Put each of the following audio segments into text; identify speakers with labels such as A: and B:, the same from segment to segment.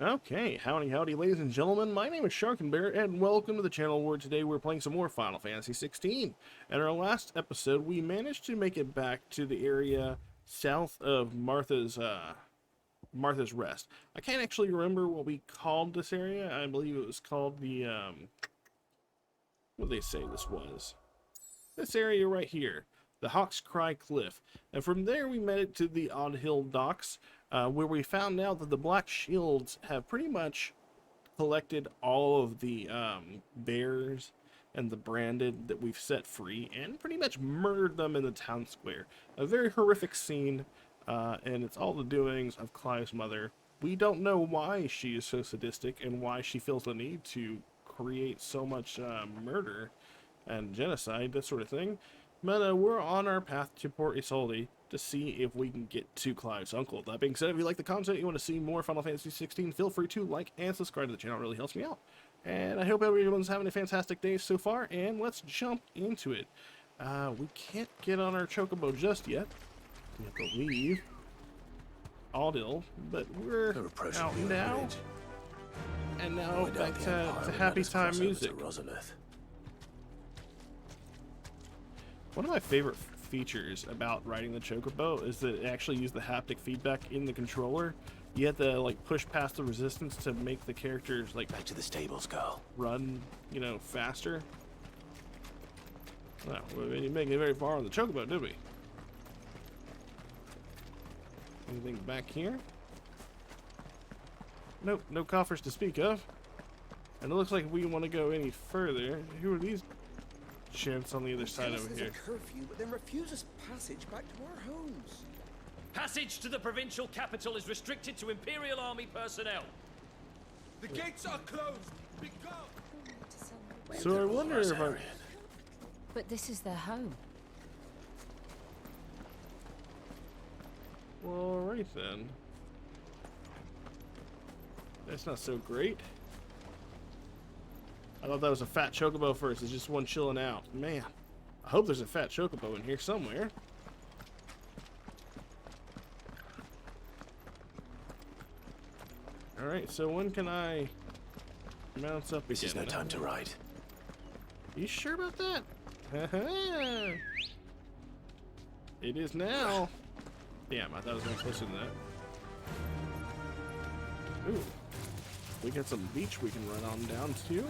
A: Okay, howdy howdy ladies and gentlemen, my name is Sharkinbear and welcome to the channel where today we're playing some more Final Fantasy XVI. In our last episode, we managed to make it back to the area south of Martha's Rest. I can't actually remember what we called this area. I believe it was called the, what did they say this was? This area right here, the Hawk's Cry Cliff. And from there we made it to the Odd Hill Docks, where we found out that the Black Shields have pretty much collected all of the bears and the branded that we've set free and pretty much murdered them in the town square. A very horrific scene, and it's all the doings of Clive's mother. We don't know why she is so sadistic and why she feels the need to create so much murder and genocide, that sort of thing. But we're on our path to Port Isolde to see if we can get to Clive's uncle. That being said, if you like the content, you want to see more Final Fantasy XVI, feel free to like and subscribe to the channel. It really helps me out. And I hope everyone's having a fantastic day so far, and let's jump into it. We can't get on our chocobo just yet. We have to leave Aldil, but we're out now. And now back to happy time music. One of my favorite features about riding the chocobo is that it actually uses the haptic feedback in the controller. You have to like push past the resistance to make the characters like
B: back to the stables, girl.
A: Run, you know, faster. Well, we didn't make it very far on the chocobo, did we? Anything back here? Nope, no coffers to speak of. And it looks like we want to go any further. Who are these chants on the other side over here?
C: A curfew, but then refuses passage back to our homes.
D: Passage to the provincial capital is restricted to Imperial Army personnel.
C: The gates are closed. Be gone.
A: So I wonder if I...
E: But this is their home.
A: Well, alright then. That's not so great. I thought that was a fat chocobo first. It's just one chilling out. Man, I hope there's a fat chocobo in here somewhere. Alright, so when can I mount up again?
B: This is no time to ride.
A: You sure about that? It is now. Damn, I thought it was going closer than that. Ooh. We got some beach we can run on down to.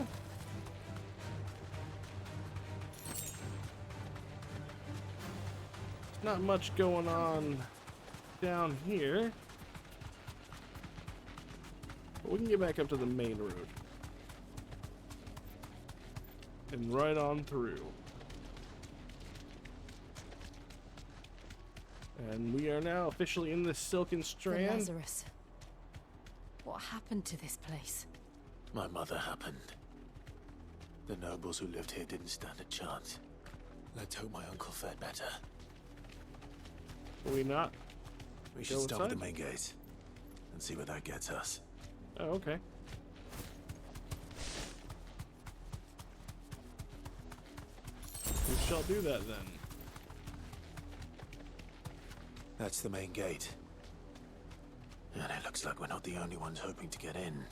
A: Not much going on down here. But we can get back up to the main road. And right on through. And we are now officially in the Silken Strand.
E: Lazarus. What happened to this place?
B: My mother happened. The nobles who lived here didn't stand a chance. Let's hope my uncle fared better.
A: Are we not?
B: We should start with the main gate and see where that gets us.
A: Oh, okay. We shall do that then.
B: That's the main gate. And it looks like we're not the only ones hoping to get in.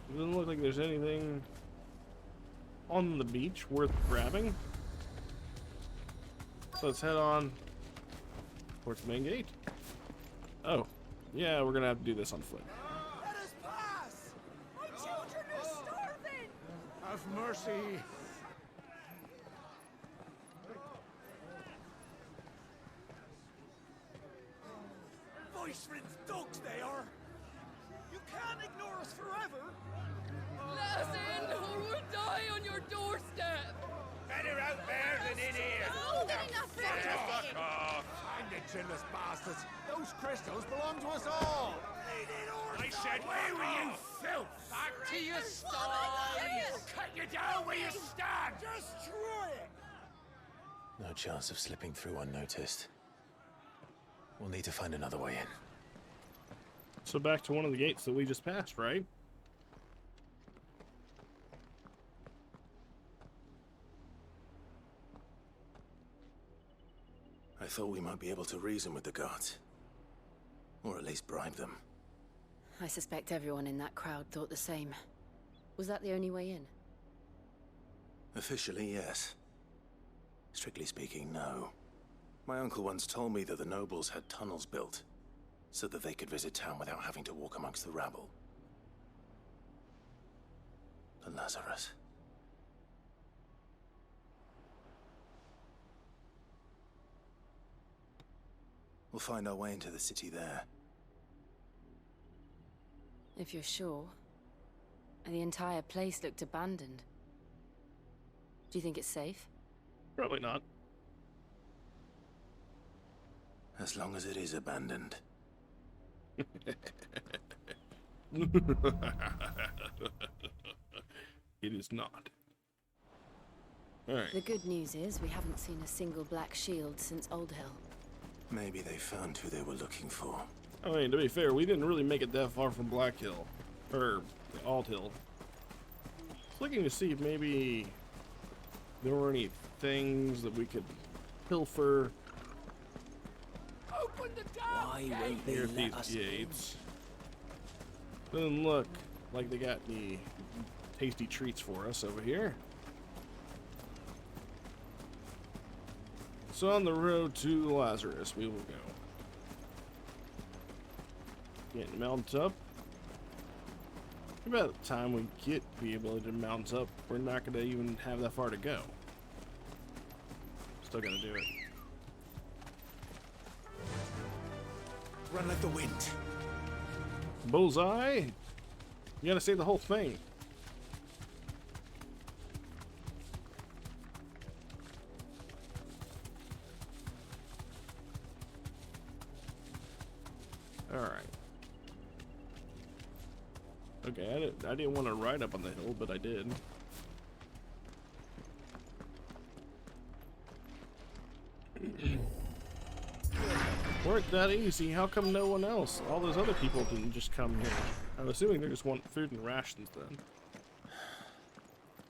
A: It doesn't look like there's anything on the beach worth grabbing. So let's head on towards the main gate. Oh, yeah, we're gonna have to do this on foot.
C: Let us pass! My children are starving! Have mercy! Voice-ridden dogs they are! You can't ignore us forever!
F: Let us in, or we'll die on your doorstep!
C: Better out there than in here!
F: Fuck
C: off! Find the chinless bastards! Those crystals belong to us all! I said, where were you, filth? Back to your sties! We'll cut you down where you stand! Destroy it!
B: No chance of slipping through unnoticed. We'll need to find another way in.
A: So back to one of the gates that we just passed, right?
B: I thought we might be able to reason with the guards. Or at least bribe them.
E: I suspect everyone in that crowd thought the same. Was that the only way in?
B: Officially, yes. Strictly speaking, no. My uncle once told me that the nobles had tunnels built, so that they could visit town without having to walk amongst the rabble. The Lazarus. We'll find our way into the city there.
E: If you're sure. The entire place looked abandoned. Do you think it's safe?
A: Probably not.
B: As long as it is abandoned.
A: It is not. Alright.
E: The good news is we haven't seen a single black shield since Old Hill.
B: Maybe they found who they were looking for.
A: I mean, to be fair, we didn't really make it that far from Black Hill. Or Alt Hill. Just looking to see if maybe there were any things that we could pilfer
C: Open the damn gate!
A: near these gates. Doesn't look like they got any tasty treats for us over here. So on the road to Lazarus, we will go. Getting mounted up. About the time we get the ability to mount up, we're not going to even have that far to go. Still going to do it.
B: Run like the wind.
A: Bullseye! You gotta say the whole thing. Alright. Okay, I didn't want to ride up on the hill, but I did. Weren't that easy? How come no one else? All those other people didn't just come here. I'm assuming they just want food and rations then.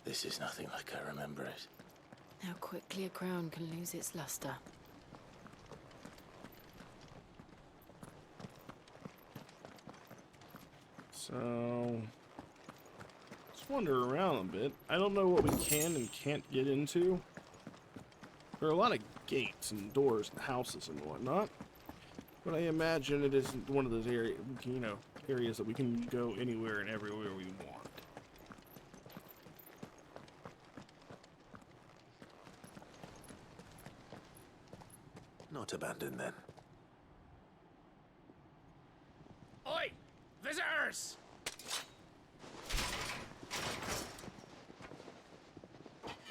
B: This is nothing like I remember it.
E: How quickly a crown can lose its luster.
A: So, let's wander around a bit. I don't know what we can and can't get into. There are a lot of gates and doors and houses and whatnot. But I imagine it isn't one of those areas, you know, areas that we can go anywhere and everywhere we want.
B: Not abandoned then.
C: Oi! Visitors!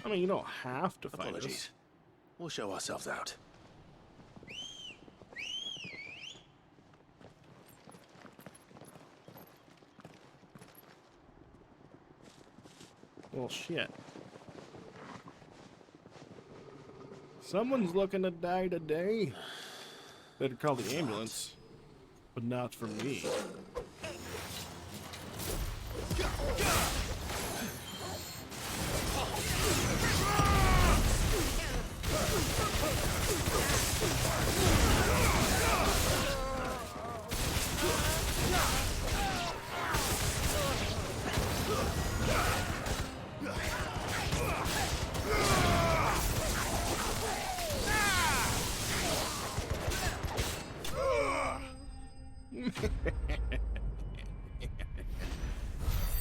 A: I mean, you don't have to fight us.
B: Apologies. We'll show ourselves out.
A: Well, shit. Someone's looking to die today. Better call the ambulance. But not for me.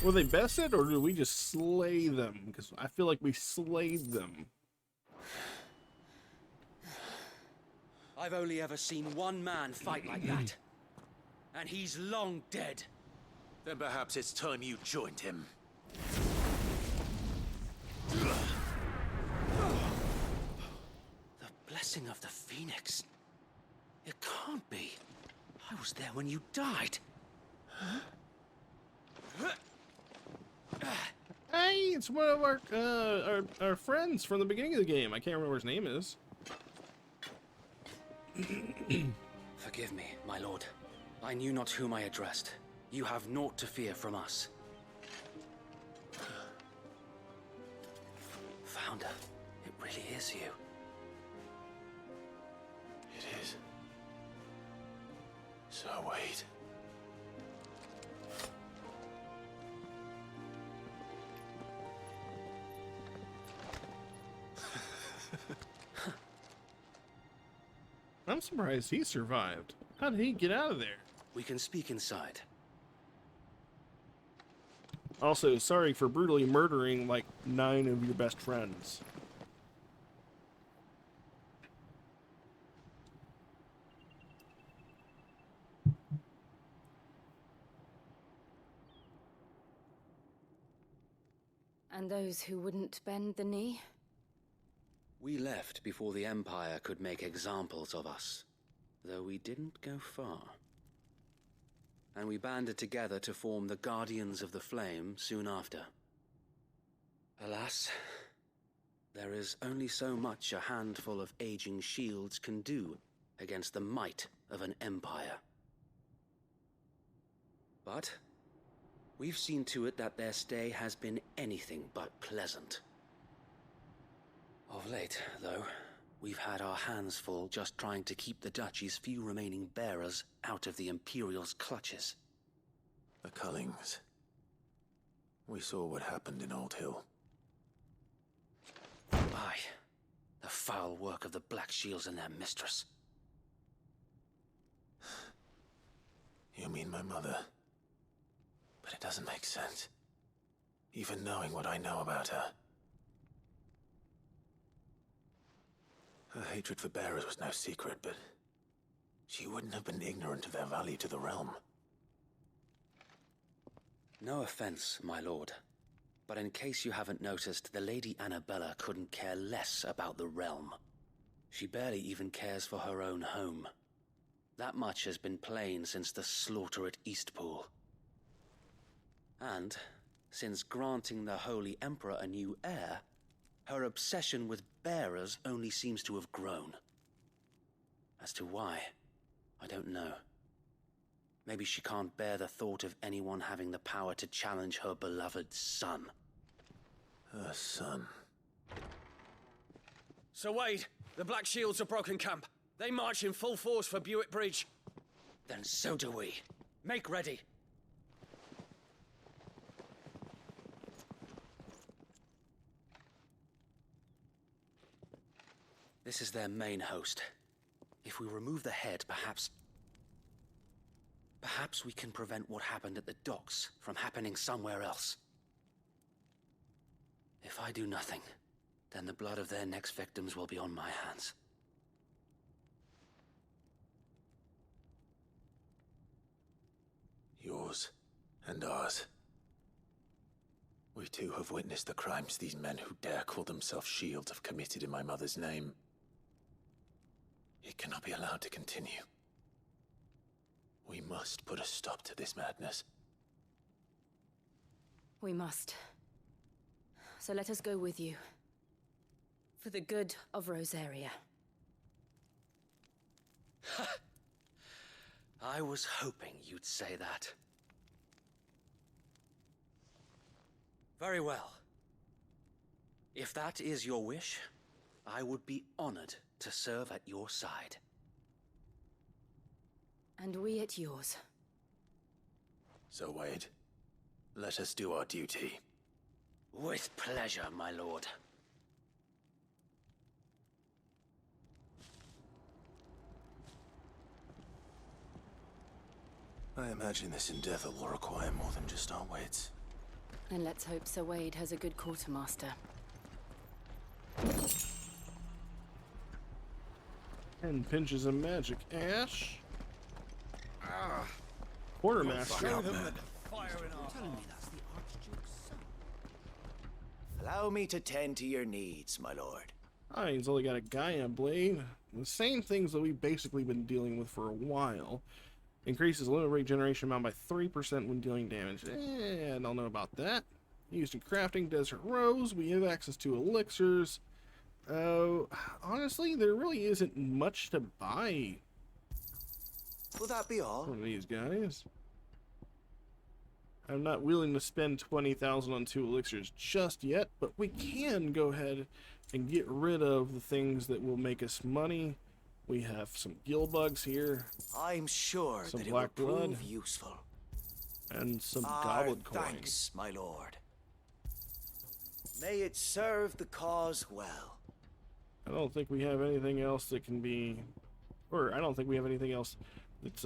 A: Were they bested, or did we just slay them? Because I feel like we slayed them.
G: I've only ever seen one man fight like that. And he's long dead.
B: Then perhaps it's time you joined him.
G: The blessing of the Phoenix. It can't be. I was there when you died.
A: Hey, it's one of our friends from the beginning of the game. I can't remember what his name is.
G: Forgive me, my lord. I knew not whom I addressed. You have naught to fear from us. Founder, it really is you.
B: It is. So wait.
A: I'm surprised he survived. How did he get out of there?
G: We can speak inside.
A: Also, sorry for brutally murdering like 9 of your best friends.
E: And those who wouldn't bend the knee?
G: We left before the Empire could make examples of us, though we didn't go far. And we banded together to form the Guardians of the Flame soon after. Alas, there is only so much a handful of aging shields can do against the might of an empire. But we've seen to it that their stay has been anything but pleasant. Of late, though, we've had our hands full just trying to keep the Duchy's few remaining bearers out of the Imperial's clutches.
B: The Cullings. We saw what happened in Old Hill.
G: Aye, the foul work of the Black Shields and their mistress.
B: You mean my mother? But it doesn't make sense. Even knowing what I know about her. Her hatred for bearers was no secret, but she wouldn't have been ignorant of their value to the realm.
G: No offense, my lord, but in case you haven't noticed, the Lady Annabella couldn't care less about the realm. She barely even cares for her own home. That much has been plain since the slaughter at Eastpool. And, since granting the Holy Emperor a new heir, her obsession with bearers only seems to have grown. As to why, I don't know. Maybe she can't bear the thought of anyone having the power to challenge her beloved son.
B: Her son.
D: Sir Wade, the Black Shields have broken camp. They march in full force for Buick Bridge.
G: Then so do we.
D: Make ready.
G: This is their main host. If we remove the head, perhaps we can prevent what happened at the docks from happening somewhere else. If I do nothing, then the blood of their next victims will be on my hands.
B: Yours and ours. We too have witnessed the crimes these men who dare call themselves shields have committed in my mother's name. It cannot be allowed to continue. We must put a stop to this madness.
E: We must. So let us go with you. For the good of Rosaria.
G: I was hoping you'd say that. Very well. If that is your wish, I would be honored to serve at your side.
E: And we at yours.
B: So, Wade, let us do our duty.
G: With pleasure, my lord.
B: I imagine this endeavor will require more than just our wits.
E: And let's hope Sir Wade has a good quartermaster.
A: 10 pinches of magic ash. Quartermaster.
C: Show them the fire in our
F: Telling me that's the Archduke's son.
H: Allow me to tend to your needs, my lord.
A: Ah, he's only got a Gaia blade. The same things that we've basically been dealing with for a while. Increases limit break generation amount by 3% when dealing damage. I don't know about that. Used in crafting Desert Rose. We have access to elixirs. Honestly, there really isn't much to buy
H: Will that be all?
A: from these guys. I'm not willing to spend 20,000 on 2 elixirs just yet, but we can go ahead and get rid of the things that will make us money. We have some gill bugs here,
H: I'm sure
A: Some
H: that it will
A: black blood.
H: prove useful.
A: and some
H: Our
A: goblet coins.
H: thanks, my lord. May it serve the cause well.
A: I don't think we have anything else that can be Or I don't think we have anything else that's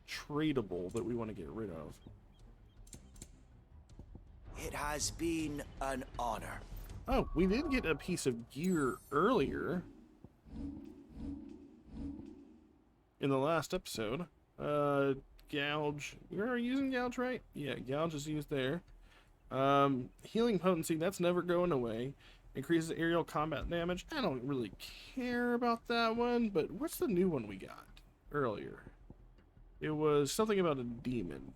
A: tradable that we want to get rid of.
H: It has been an honor.
A: Oh, we did get a piece of gear earlier in the last episode. Gouge. You're using Gouge, right? Yeah, Gouge is used there. Healing potency, that's never going away. Increases aerial combat damage. I don't really care about that one, but what's the new one we got earlier? It was something about a demon.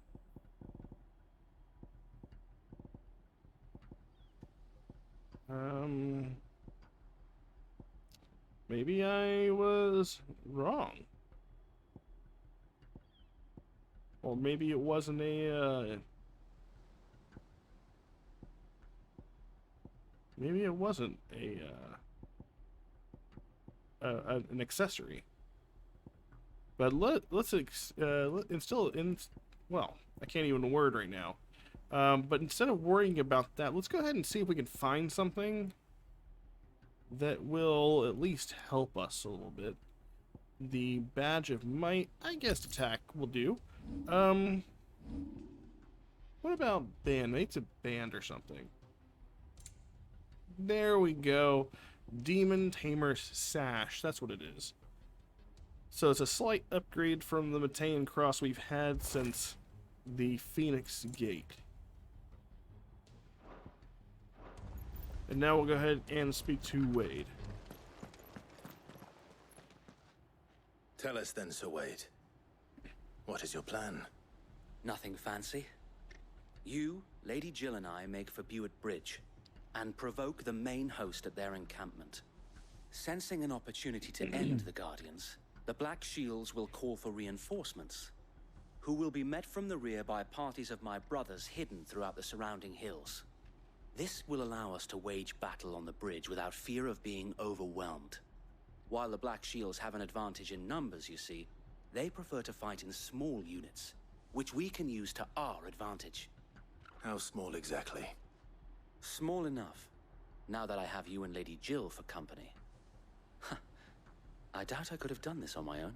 A: Maybe I was wrong. Or maybe it wasn't maybe it wasn't an accessory. But let's instill in. Well, I can't even word right now. But instead of worrying about that, let's go ahead and see if we can find something that will at least help us a little bit. The badge of might, I guess attack will do. What about band? Maybe it's a band or something. There we go. Demon Tamer's Sash. That's what it is. So it's a slight upgrade from the Matean Cross we've had since the Phoenix Gate. And now we'll go ahead and speak to Wade.
B: Tell us then, Sir Wade. What is your plan?
G: Nothing fancy. You, Lady Jill and I make for Buett Bridge and provoke the main host at their encampment. Sensing an opportunity to end the Guardians, the Black Shields will call for reinforcements, who will be met from the rear by parties of my brothers hidden throughout the surrounding hills. This will allow us to wage battle on the bridge without fear of being overwhelmed. While the Black Shields have an advantage in numbers, you see, they prefer to fight in small units, which we can use to our advantage.
B: How small exactly?
G: Small enough, now that I have you and Lady Jill for company. I doubt I could have done this on my own.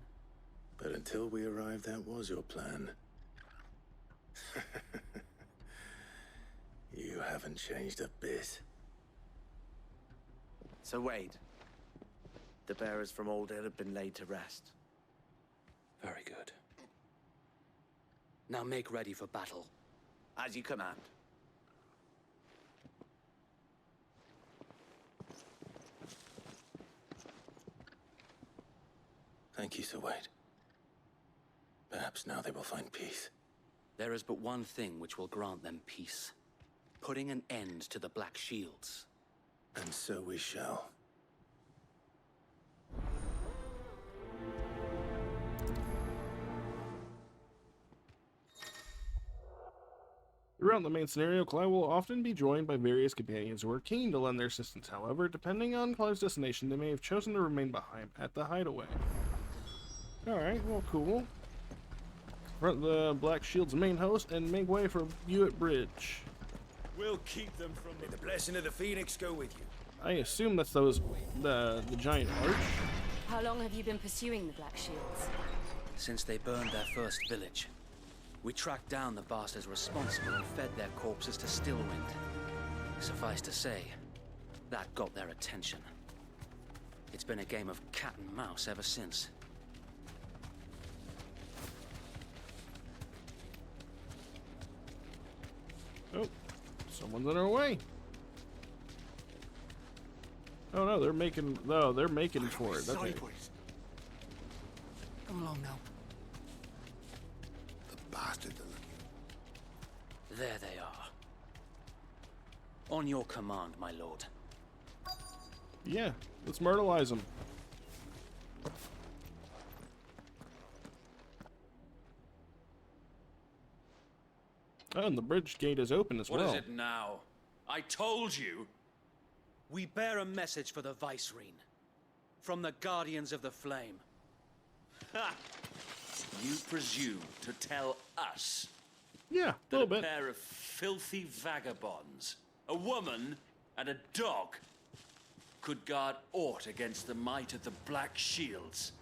B: But until we arrived, that was your plan. You haven't changed a bit.
H: So Wade, the bearers from Old Hill have been laid to rest.
G: Very good. Now make ready for battle.
H: As you command.
B: Thank you, Sir Wade. Perhaps now they will find peace.
G: There is but one thing which will grant them peace. Putting an end to the Black Shields.
B: And so we shall.
A: Throughout the main scenario, Clive will often be joined by various companions who are keen to lend their assistance. However, depending on Clive's destination, they may have chosen to remain behind at the hideaway. Alright, well, cool. Front the Black Shield's main host and make way for Buett Bridge.
C: We'll keep them from
H: May the blessing of the Phoenix go with you.
A: I assume that's the giant arch.
E: How long have you been pursuing the Black Shields?
G: Since they burned their first village. We tracked down the bastards responsible and fed their corpses to Stillwind. Suffice to say, that got their attention. It's been a game of cat and mouse ever since.
A: Oh, someone's on our way. Oh no, they're making for it. Okay.
H: Come along now.
C: the bastards are looking.
G: There they are. On your command, my lord.
A: Yeah, let's myrtleize them. Oh, and the bridge gate is open as well.
D: What is it now? I told you.
G: We bear a message for the Vicereine. From the Guardians of the Flame.
D: Ha! You presume to tell us
A: Yeah, a
D: that
A: little
D: a
A: bit.
D: pair of filthy vagabonds, a woman and a dog, could guard aught against the might of the Black Shields?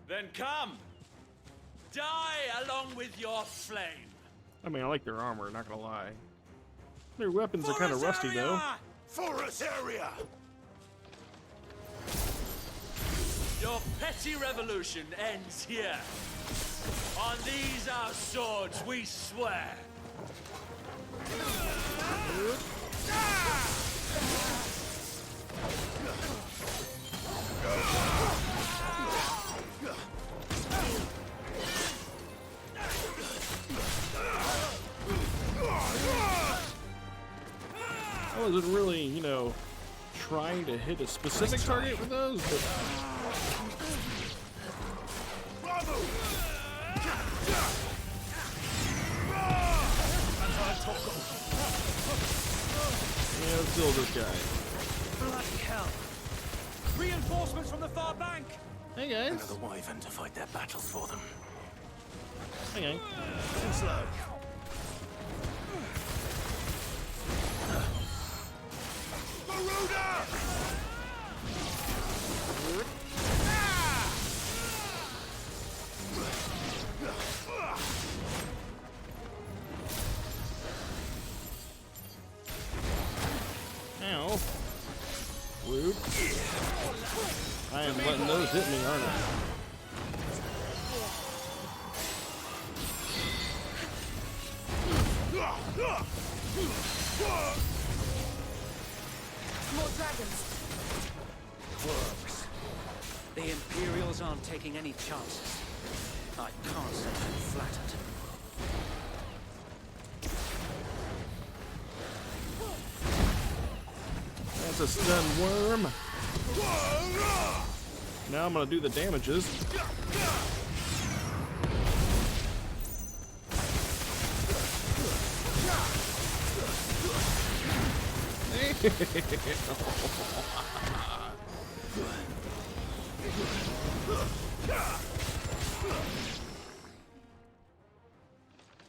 D: Then come! Die along with your flame!
A: I mean, I like their armor, not gonna lie. Their weapons are kind of rusty, though.
C: For Rosaria!
D: Your petty revolution ends here. On these our swords we swear.
A: I wasn't really, you know, trying to hit a specific target with those, but yeah, let's kill this guy.
D: Bloody hell! Reinforcements from the far bank!
A: Hey guys.
B: Another wyvern to fight their battles for them.
A: Hey guys.
B: Too slow.
A: Ow. Rude. I am letting those hit me, aren't I?
E: More dragons.
G: Works. The Imperials aren't taking any chances. I can't say I'm flattered.
A: That's a stun worm. Now I'm gonna do the damages.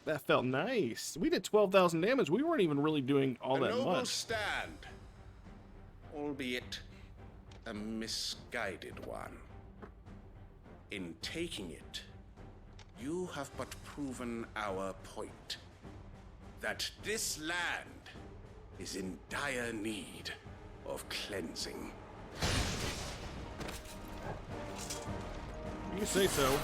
A: That felt nice. We did 12,000 damage. We weren't even really doing all that
I: noble
A: much.
I: stand, albeit a misguided one. In taking it, you have but proven our point. That this land is in dire need of cleansing.
A: You say so.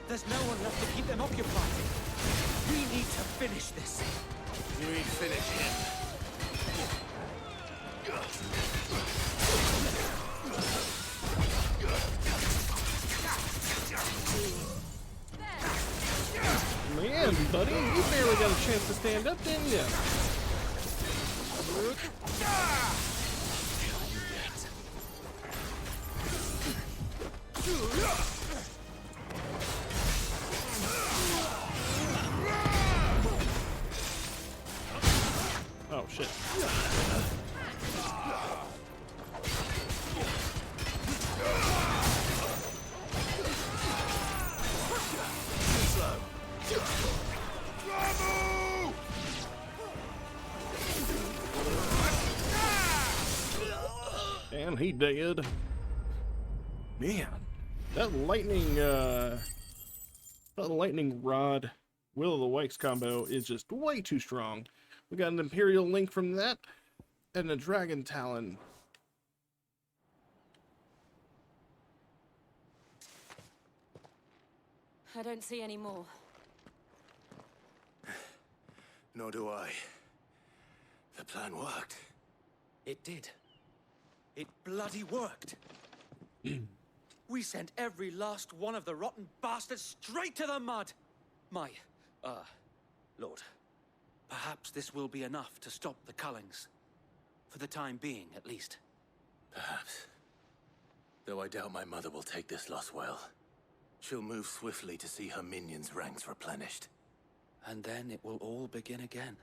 G: There's no one left to keep them occupied. We need to finish this.
C: You ain't finished yet.
A: Man, buddy, you barely got a chance to stand up, didn't you? Oh, shit. And he dead. Man, that lightning rod Will of the Wisps combo is just way too strong. We got an Imperial Link from that, and a Dragon Talon.
E: I don't see any more.
B: Nor do I. The plan worked.
G: It did. It bloody worked. We sent every last one of the rotten bastards straight to the mud! My, Lord, perhaps this will be enough to stop the Cullings. For the time being, at least.
B: Perhaps. Though I doubt my mother will take this loss well. She'll move swiftly to see her minions' ranks replenished.
G: And then it will all begin again.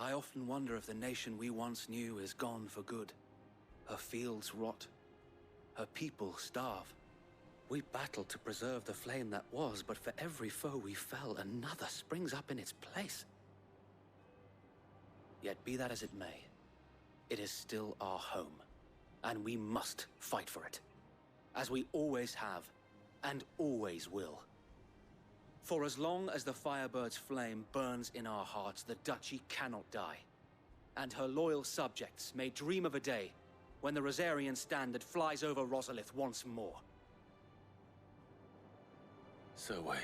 G: I often wonder if the nation we once knew is gone for good. Her fields rot. Her people starve. We battled to preserve the flame that was, but for every foe we fell, another springs up in its place. Yet be that as it may, it is still our home, and we must fight for it, as we always have, and always will. For as long as the Firebird's flame burns in our hearts, the Duchy cannot die, and her loyal subjects may dream of a day when the Rosarian standard flies over Rosalith once more.
B: So wait,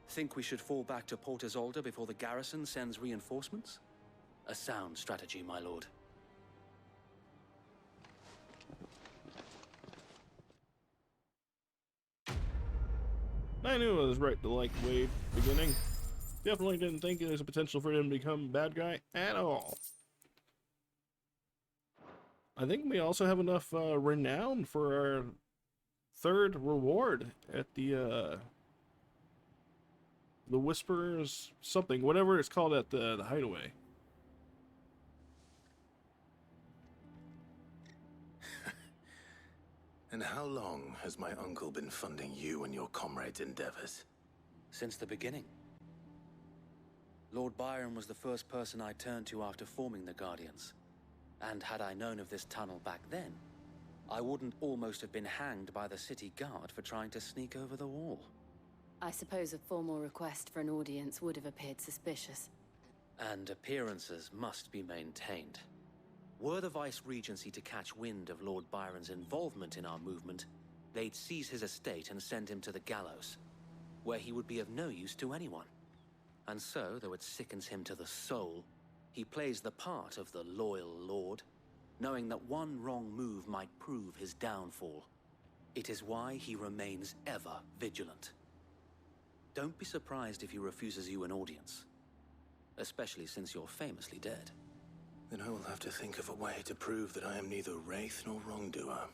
G: Think we should fall back to Port Isolde before the garrison sends reinforcements? A sound strategy, my lord.
A: I knew I was right to like Wade beginning. Definitely didn't think there was a potential for him to become a bad guy at all. I think we also have enough renown for our third reward at the Whisperers something, whatever it's called at the hideaway.
B: And how long has my uncle been funding you and your comrades' endeavors?
G: Since the beginning. Lord Byron was the first person I turned to after forming the Guardians. And had I known of this tunnel back then, I wouldn't almost have been hanged by the city guard for trying to sneak over the wall.
E: I suppose a formal request for an audience would have appeared suspicious.
G: And appearances must be maintained. Were the Vice-Regency to catch wind of Lord Byron's involvement in our movement, they'd seize his estate and send him to the gallows, where he would be of no use to anyone. And so, though it sickens him to the soul, he plays the part of the loyal lord, knowing that one wrong move might prove his downfall. It is why he remains ever vigilant. Don't be surprised if he refuses you an audience, especially since you're famously dead.
B: Then I will have to think of a way to prove that I am neither wraith nor wrongdoer.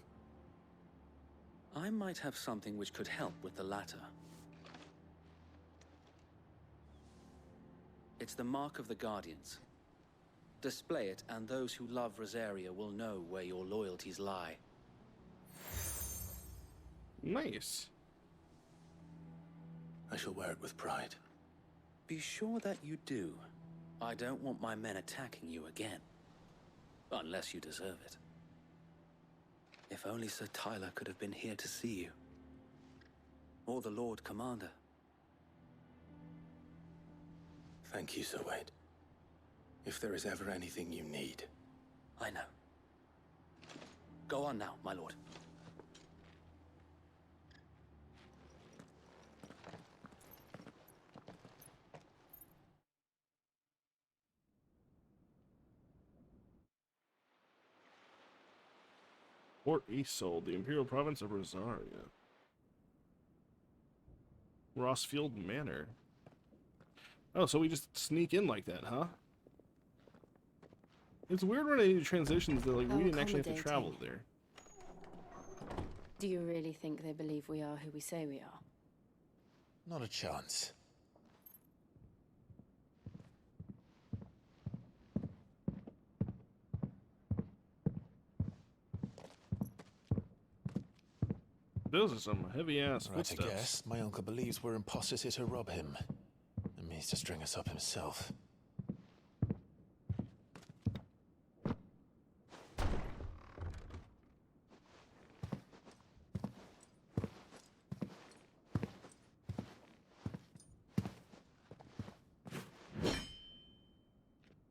G: I might have something which could help with the latter. It's the mark of the Guardians. Display it, and those who love Rosaria will know where your loyalties lie.
A: Nice.
B: I shall wear it with pride.
G: Be sure that you do. I don't want my men attacking you again. Unless you deserve it. If only Sir Tyler could have been here to see you. Or the Lord Commander.
B: Thank you, Sir Wade. If there is ever anything you need.
G: I know. Go on now, my lord.
A: Port Isolde, the Imperial Province of Rosaria. Rosfield Manor. Oh, so we just sneak in like that, huh? It's weird when I do transitions that like we didn't actually have to travel there.
E: Do you really think they believe we are who we say we are?
B: Not a chance.
A: Those are some heavy-ass
B: Right, I
A: footsteps.
B: guess. My uncle believes we're imposters here to rob him. And means to string us up himself.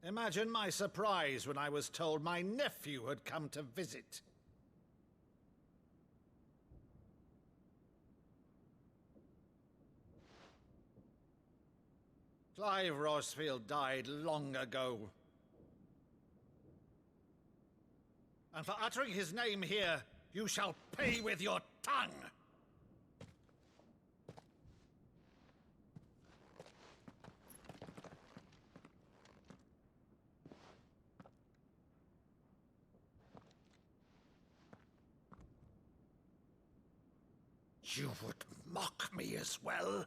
C: Imagine my surprise when I was told my nephew had come to visit. Clive Rosfield died long ago. and for uttering his name here, you shall pay with your tongue! You would mock me as well?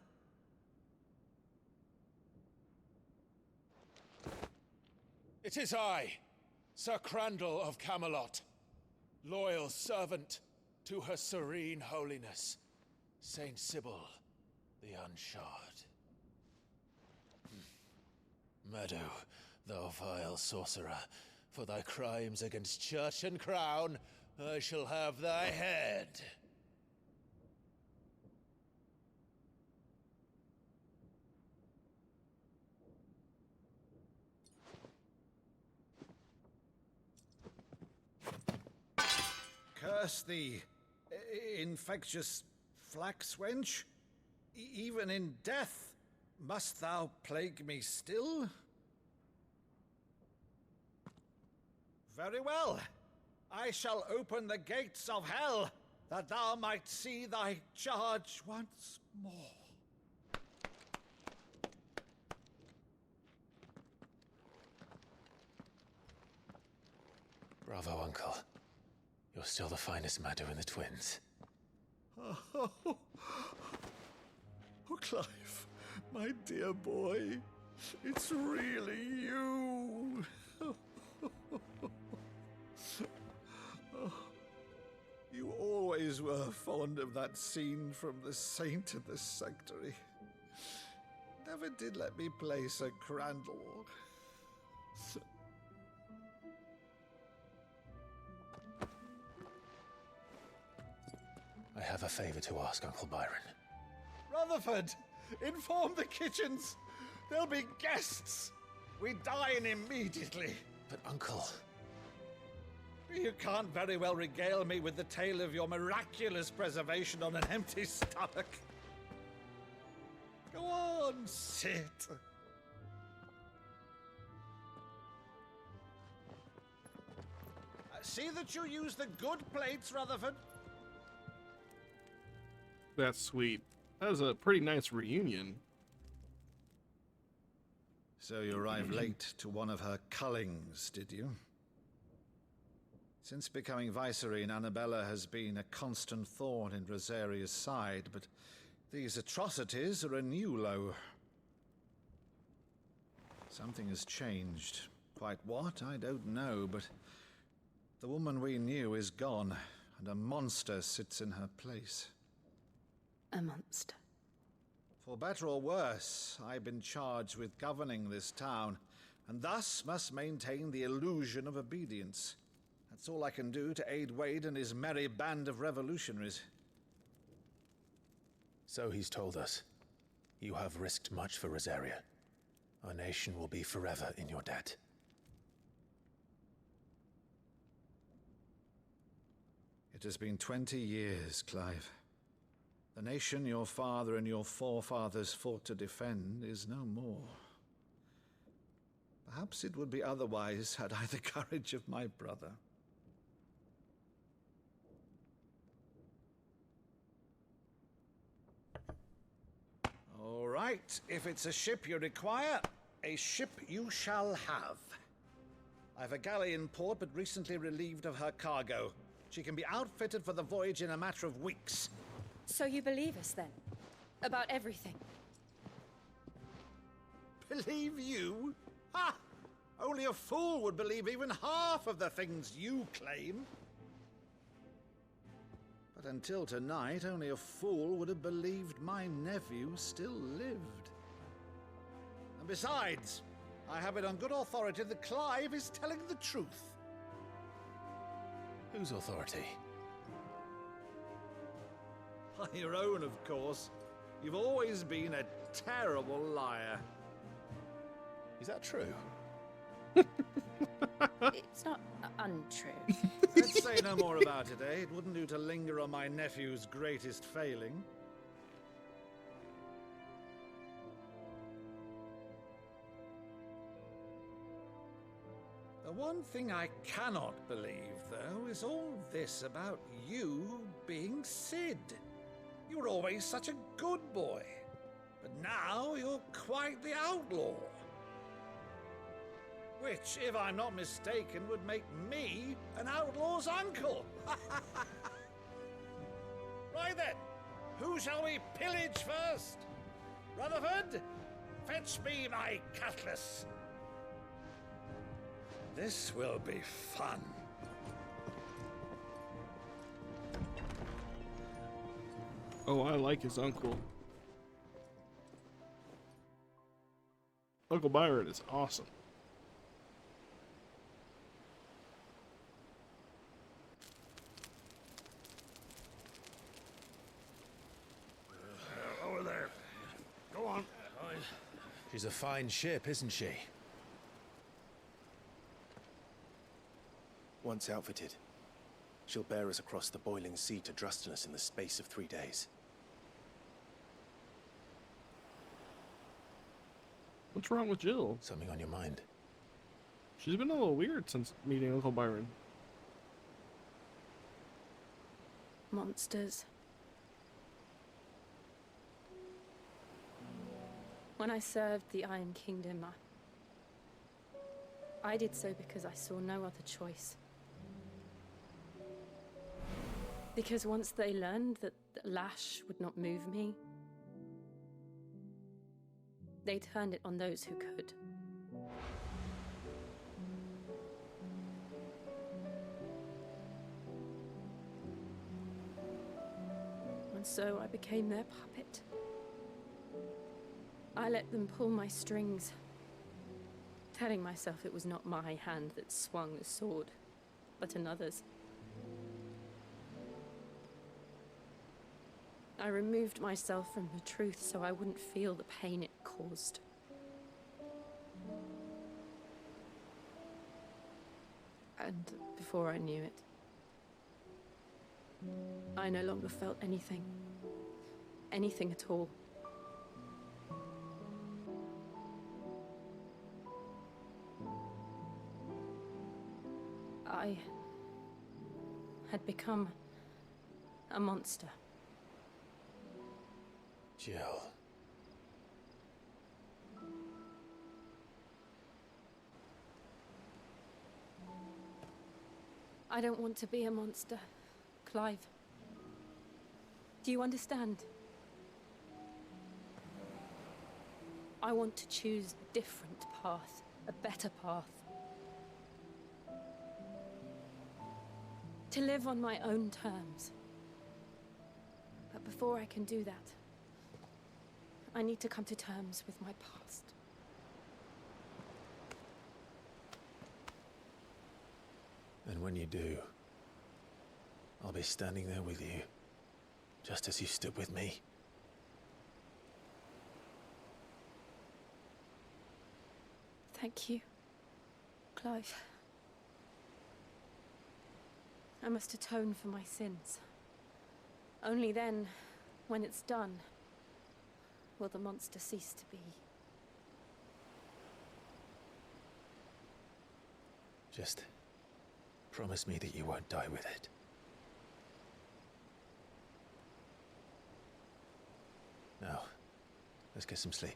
J: It is I, Sir Crandall of Camelot, loyal servant to Her Serene Holiness, Saint Sybil the Unshod. Meadow, thou vile sorcerer, for thy crimes against church and crown, I shall have thy head.
C: Curse thee, infectious flax wench. Even in death, must thou plague me still? Very well. I shall open the gates of hell, that thou might see thy charge once more.
J: Bravo, Uncle. You're still the finest Meadow in the twins.
C: Oh, Clive, my dear boy, it's really you. You always were fond of that scene from The Saint and the Sanctuary. Never did let me play Sir Crandall.
J: I have a favor to ask, Uncle Byron.
C: Rutherford, inform the kitchens. There'll be guests. We dine immediately.
J: But, Uncle...
C: You can't very well regale me with the tale of your miraculous preservation on an empty stomach. Go on, sit. See that you use the good plates, Rutherford.
A: That's sweet. That was a pretty nice reunion.
C: So you arrived late to one of her cullings, did you? Since becoming Vicereine, Annabella has been a constant thorn in Rosaria's side, but these atrocities are a new low. Something has changed. Quite what, I don't know, but the woman we knew is gone, and a monster sits in her place.
E: A monster.
C: For better or worse, I've been charged with governing this town, and thus must maintain the illusion of obedience. That's all I can do to aid Wade and his merry band of revolutionaries.
J: So he's told us. You have risked much for Rosaria. Our nation will be forever in your debt.
C: It has been 20 years, Clive. The nation your father and your forefathers fought to defend is no more. Perhaps it would be otherwise had I the courage of my brother. All right, if it's a ship you require, a ship you shall have. I've a galley in port, but recently relieved of her cargo. She can be outfitted for the voyage in a matter of weeks.
E: So you believe us then? About everything?
C: Believe you? Ha! Only a fool would believe even half of the things you claim. But until tonight, only a fool would have believed my nephew still lived. And besides, I have it on good authority that Clive is telling the truth.
J: Whose authority?
C: Your own, of course. You've always been a terrible liar.
J: Is that true?
E: It's not untrue.
C: Let's say no more about it, eh? It wouldn't do to linger on my nephew's greatest failing. The The one thing I cannot believe, though, is all this about you being Sid. You were always such a good boy, but now you're quite the outlaw. Which, if I'm not mistaken, would make me an outlaw's uncle. Right then, who shall we pillage first? Rutherford, fetch me my cutlass. This will be fun.
A: Oh, I like his uncle. Uncle Byron is awesome.
C: Over there. Go on.
J: She's a fine ship, isn't she?
B: Once outfitted, she'll bear us across the boiling sea to Drustinus in the space of 3 days.
A: What's wrong with Jill?
J: Something on your mind?
A: She's been a little weird since meeting Uncle Byron.
E: Monsters. When I served the Iron Kingdom, I did so because I saw no other choice. Because once they learned that the lash would not move me, they turned it on those who could. And so I became their puppet. I let them pull my strings, telling myself it was not my hand that swung the sword, but another's. I removed myself from the truth so I wouldn't feel the pain it caused. And before I knew it, I no longer felt anything. Anything at all. I had become a monster.
J: Jill.
E: I don't want to be a monster, Clive. Do you understand? I want to choose a different path, a better path. To live on my own terms. But before I can do that, I need to come to terms with my past.
J: And when you do, I'll be standing there with you, just as you stood with me.
E: Thank you, Clive. I must atone for my sins. Only then, when it's done, will the monster cease to be.
J: Just promise me that you won't die with it. Now, let's get some sleep.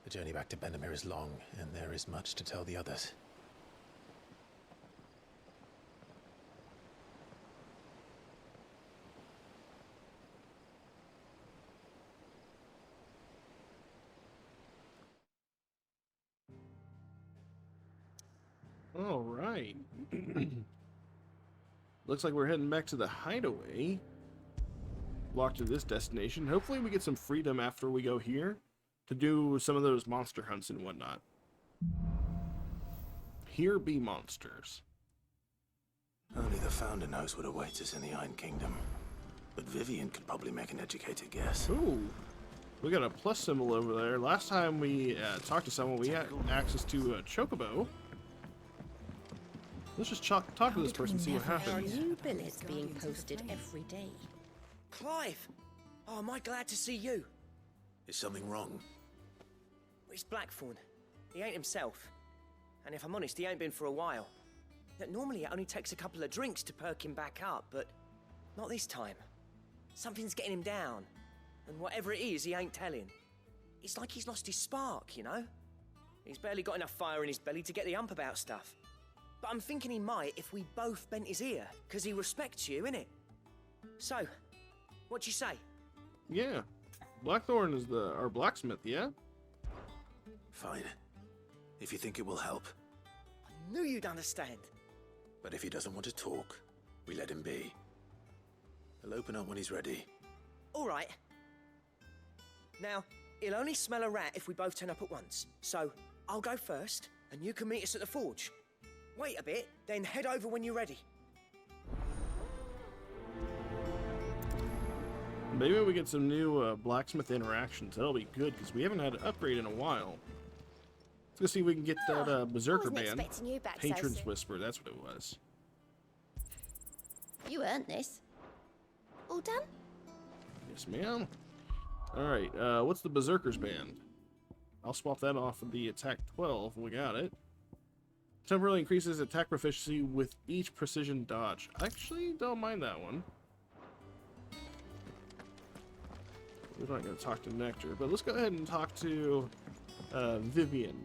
J: The journey back to Benamir is long, and there is much to tell the others.
A: All right. Looks like we're heading back to the hideaway. Locked to this destination. Hopefully we get some freedom after we go here to do some of those monster hunts and whatnot. Here be monsters.
B: Only the Founder knows what awaits us in the Iron Kingdom. But Vivian could probably make an educated guess.
A: Ooh. We got a plus symbol over there. Last time we talked to someone, we had access to a chocobo. Let's just talk to this person and see what happens.
K: New billets being posted every day.
H: Clive! Oh, am I glad to see you?
B: Is something wrong?
H: It's Blackthorn. He ain't himself. And if I'm honest, he ain't been for a while. Normally it only takes a couple of drinks to perk him back up, but not this time. Something's getting him down. And whatever it is, he ain't telling. It's like he's lost his spark, you know? He's barely got enough fire in his belly to get the ump about stuff. But I'm thinking he might if we both bent his ear, because he respects you, innit? So, what you say?
A: Yeah. Blackthorn is our blacksmith, yeah?
B: Fine. If you think it will help.
H: I knew you'd understand.
B: But if he doesn't want to talk, we let him be. He'll open up when he's ready.
H: All right. Now, he'll only smell a rat if we both turn up at once. So, I'll go first, and you can meet us at the forge. Wait a bit, then head over when you're ready.
A: Maybe we get some new blacksmith interactions. That'll be good, because we haven't had an upgrade in a while. Let's go see if we can get that Berserker band. Patron's Whisper, that's what it was.
K: You earned this. All done?
A: Yes, ma'am. Alright, what's the Berserker's band? I'll swap that off of the attack 12. We got it. Temporarily increases attack proficiency with each precision dodge. I actually don't mind that one. We're not going to talk to Nectar, but let's go ahead and talk to Vivian.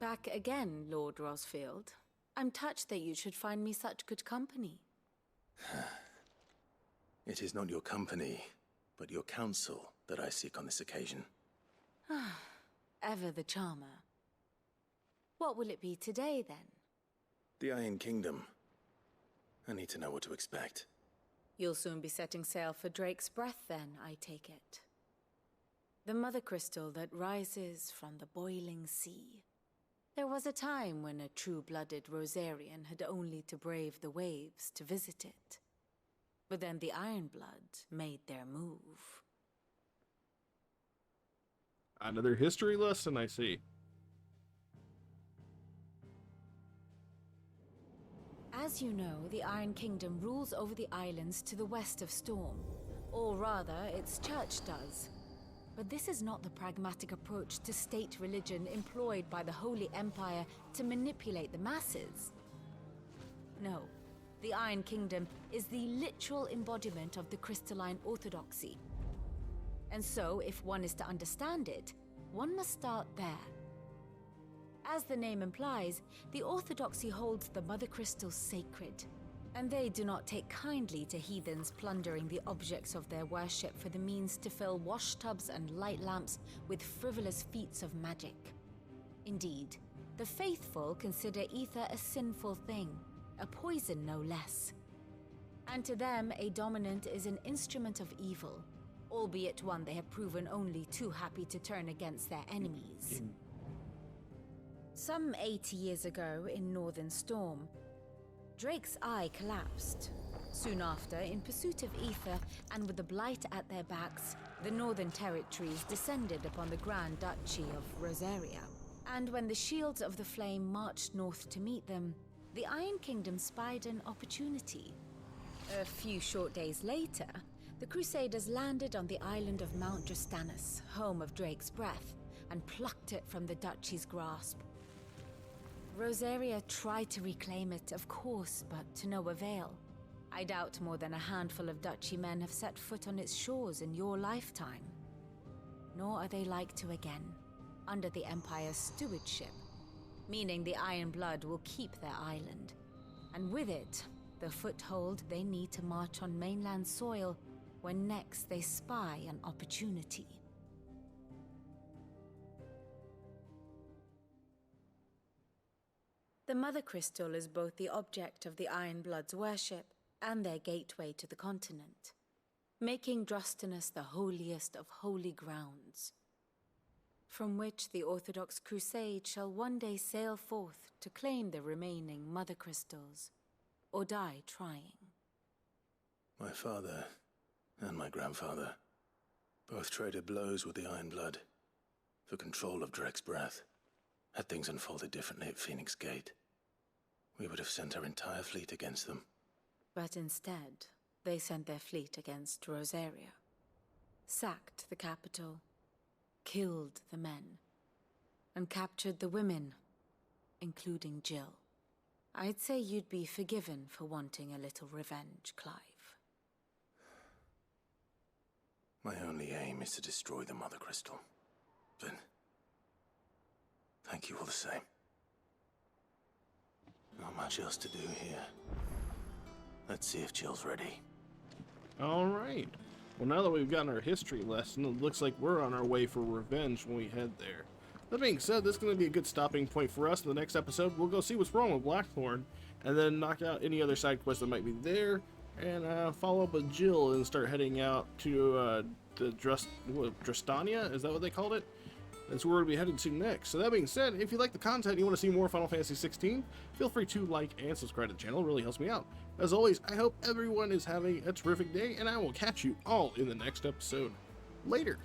L: Back again, Lord Rosfield. I'm touched that you should find me such good company.
B: It is not your company, but your counsel that I seek on this occasion.
L: Ever the charmer. What will it be today, then?
B: The Iron Kingdom. I need to know what to expect.
L: You'll soon be setting sail for Drake's Breath, then, I take it. The Mothercrystal that rises from the boiling sea. There was a time when a true-blooded Rosarian had only to brave the waves to visit it. But then the Ironblood made their move.
A: Another history lesson, I see.
L: As you know, the Iron Kingdom rules over the islands to the west of Storm. Or rather, its church does. But this is not the pragmatic approach to state religion employed by the Holy Empire to manipulate the masses. No, the Iron Kingdom is the literal embodiment of the crystalline orthodoxy. And so, if one is to understand it, one must start there. As the name implies, the orthodoxy holds the Mothercrystals sacred, and they do not take kindly to heathens plundering the objects of their worship for the means to fill washtubs and light lamps with frivolous feats of magic. Indeed, the faithful consider ether a sinful thing, a poison no less. And to them, a dominant is an instrument of evil, albeit one they have proven only too happy to turn against their enemies. Some 80 years ago, in Northern Storm, Drake's eye collapsed. Soon after, in pursuit of ether and with the blight at their backs, the Northern Territories descended upon the Grand Duchy of Rosaria. And when the Shields of the Flame marched north to meet them, the Iron Kingdom spied an opportunity. A few short days later, the Crusaders landed on the island of Mount Justanus, home of Drake's Breath, and plucked it from the Duchy's grasp. Rosaria tried to reclaim it, of course, but to no avail. I doubt more than a handful of Duchy men have set foot on its shores in your lifetime. Nor are they like to again, under the Empire's stewardship, meaning the Iron Blood will keep their island, and with it, the foothold they need to march on mainland soil when next they spy an opportunity. The Mothercrystal is both the object of the Ironblood's worship and their gateway to the continent, making Drostanus the holiest of holy grounds, from which the Orthodox Crusade shall one day sail forth to claim the remaining Mothercrystals, or die trying.
B: My father and my grandfather both traded blows with the Ironblood for control of Drake's Breath. Had things unfolded differently at Phoenix Gate, we would have sent our entire fleet against them.
L: But instead, they sent their fleet against Rosaria, sacked the capital, killed the men, and captured the women, including Jill. I'd say you'd be forgiven for wanting a little revenge, Clive.
B: My only aim is to destroy the Mother Crystal. But thank you all the same. Not much else to do here. Let's see if Jill's ready.
A: All right. Well, now that we've gotten our history lesson, it looks like we're on our way for revenge when we head there. That being said, this is going to be a good stopping point for us. In the next episode, we'll go see what's wrong with Blackthorn, and then knock out any other side quests that might be there, and follow up with Jill and start heading out to the Drastania? Is that what they called it? That's where we'll be headed to next. So that being said, if you like the content and you want to see more Final Fantasy XVI, feel free to like and subscribe to the channel. It really helps me out. As always, I hope everyone is having a terrific day, and I will catch you all in the next episode. Later!